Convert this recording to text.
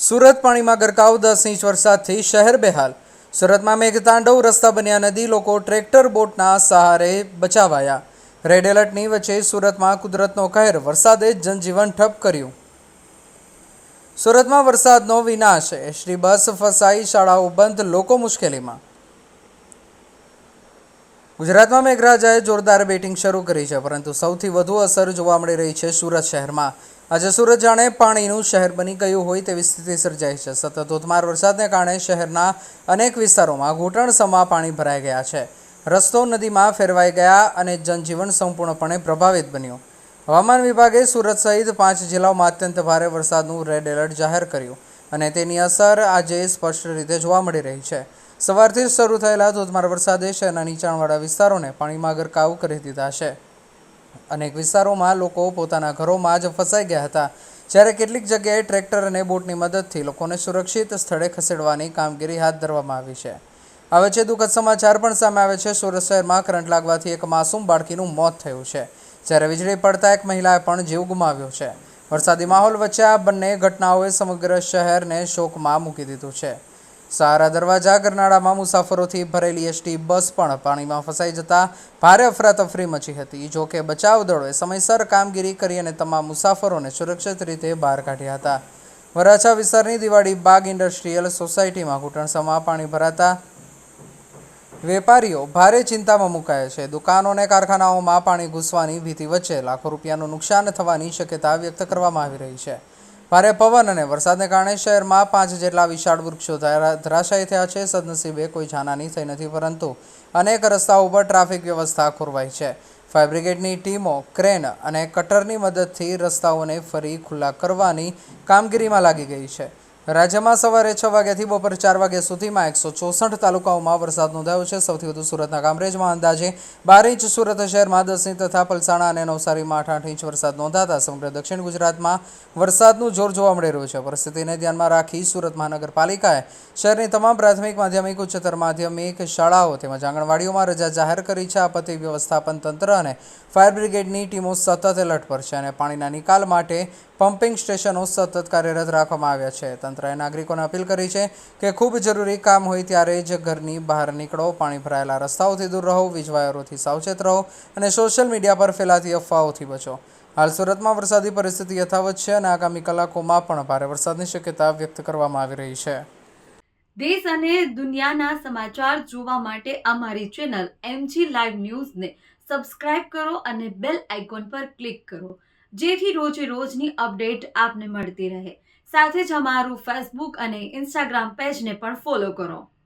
સુરત પાણીમાં ગરકાવ 10 ઇંચ વરસાદથી શહેર બેહાલ. સુરતમાં મેઘતાંડવ, રસ્તા બન્યા નદી, લોકો ટ્રેક્ટર બોટના સહારે બચાવાયા. રેડ એલર્ટની વચ્ચે સુરતમાં કુદરતનો કહેર, વરસાદે જનજીવન ઠપ કર્યું. સુરતમાં વરસાદનો વિનાશ, એસટી બસ ફસાઈ, શાળાઓ બંધ, લોકો મુશ્કેલીમાં. ગુજરાતમાં મેઘરાજાએ જોરદાર બેટિંગ શરૂ કરી છે, પરંતુ સૌથી વધુ અસર જોવા મળી રહી છે સુરત શહેરમાં. આજે સુરત જાણે પાણીનું શહેર બની ગયું હોય તેવી સ્થિતિ સર્જાઈ છે. સતત ધોધમાર વરસાદને કારણે શહેરના અનેક વિસ્તારોમાં ઘૂંટણસમા પાણી ભરાઈ ગયા છે. રસ્તો નદીમાં ફેરવાઈ ગયા અને જનજીવન સંપૂર્ણપણે પ્રભાવિત બન્યું. હવામાન વિભાગે સુરત સહિત 5 જિલ્લાઓમાં અત્યંત ભારે વરસાદનું રેડ એલર્ટ જાહેર કર્યું અને તેની અસર આજે સ્પષ્ટ રીતે જોવા મળી રહી છે. સવારથી શરૂ થયેલા ધોધમાર વરસાદે શહેરના નીચાણવાળા વિસ્તારોને પાણીમાં ગરકાવ કરી દીધા છે. અનેક વિસ્તારોમાં લોકો પોતાના ઘરોમાં જ ફસાઈ ગયા હતા, જ્યારે કેટલીક જગ્યાએ ટ્રેક્ટર અને બોટની મદદથી લોકોને સુરક્ષિત સ્થળે ખસેડવાની કામગીરી હાથ ધરવામાં આવી છે. આ વચ્ચે દુઃખદ સમાચાર પણ સામે આવે છે. સુરત શહેરમાં કરંટ લાગવાથી એક માસૂમ બાળકીનું મોત થયું છે, જ્યારે વીજળી પડતા એક મહિલાએ પણ જીવ ગુમાવ્યો છે. વરસાદી માહોલ વચ્ચે આ બંને ઘટનાઓએ સમગ્ર શહેરને શોકમાં મૂકી દીધું છે. સહારા દરવાજા ગરનાળામાં મુસાફરોથી ભરેલી એસટી બસ પણ પાણીમાં ફસાઈ જતા ભારે અફરાતફરી મચી હતી. જો કે બચાવ દળોએ સમયસર કામગીરી કરી અને તમામ મુસાફરોને સુરક્ષિત રીતે બહાર કાઢ્યા હતા. વરાછા વિસ્તારની દિવાળી બાગ ઇન્ડસ્ટ્રીયલ સોસાયટીમાં ઘૂંટણસમા પાણી ભરાતા વેપારીઓ ભારે ચિંતામાં મુકાયા છે. દુકાનો અને કારખાનાઓમાં પાણી ઘૂસવાની ભીતિ વચ્ચે લાખો રૂપિયાનું નુકસાન થવાની શક્યતા વ્યક્ત કરવામાં આવી રહી છે. ભારે પવન અને વરસાદને કારણે શહેરમાં 5 જેટલા વિશાળ વૃક્ષો ધરાશાયી થયા છે. સદનસીબે કોઈ જાનહાની થઈ નથી, પરંતુ અનેક રસ્તાઓ પર ટ્રાફિક વ્યવસ્થા ખોરવાઈ છે. ફાયર બ્રિગેડની ટીમો ક્રેન અને કટરની મદદથી રસ્તાઓને ફરી ખુલ્લા કરવાની કામગીરીમાં લાગી ગઈ છે. રાજ્યમાં સવારે 6 વાગ્યાથી બપોરે 4 વાગ્યા સુધીમાં 164 તાલુકાઓમાં વરસાદ નોંધાયો છે. સૌથી વધુ સુરતના કામરેજમાં અંદાજે 12 ઇંચ, સુરત શહેરમાં 10 ઇંચ તથા પલસાણા અને નવસારીમાં 8 ઇંચ વરસાદ નોંધાતા સમગ્ર દક્ષિણ ગુજરાતમાં વરસાદનું જોર જોવા મળી રહ્યું છે. પરિસ્થિતિને ધ્યાનમાં રાખી સુરત મહાનગરપાલિકાએ શહેરની તમામ પ્રાથમિક, માધ્યમિક, ઉચ્ચતર માધ્યમિક શાળાઓ તેમજ આંગણવાડીઓમાં રજા જાહેર કરી છે. આપત્તિ વ્યવસ્થાપન તંત્ર અને ફાયર બ્રિગેડની ટીમો સતત એલર્ટ પર છે અને પાણીના નિકાલ માટે પમ્પિંગ સ્ટેશનો સતત કાર્યરત રાખવામાં આવ્યા છે. તંત્રએ નાગરિકોને અપીલ કરી છે કે ખૂબ જરૂરી કામ હોય ત્યારે જ ઘરની બહાર નીકળો, પાણી ભરાયેલા રસ્તાઓથી દૂર રહો, વીજ વાયરોથી સાવચેત રહો અને સોશિયલ મીડિયા પર ફેલાતી અફવાઓથી બચો. હાલ સુરતમાં વરસાદી પરિસ્થિતિ યથાવત છે અને આગામી કલાકોમાં પણ ભારે વરસાદની શક્યતા વ્યક્ત કરવામાં આવી રહી છે. દેશ અને દુનિયાના સમાચાર જોવા માટે અમારી ચેનલ MG લાઈવ ન્યૂઝને સબસ્ક્રાઇબ કરો અને બેલ આઇકોન પર ક્લિક કરો, જેથી રોજે રોજની અપડેટ આપને મળતી રહે. સાથે જ અમારું ફેસબુક અને ઇન્સ્ટાગ્રામ પેજને પણ ફોલો કરો.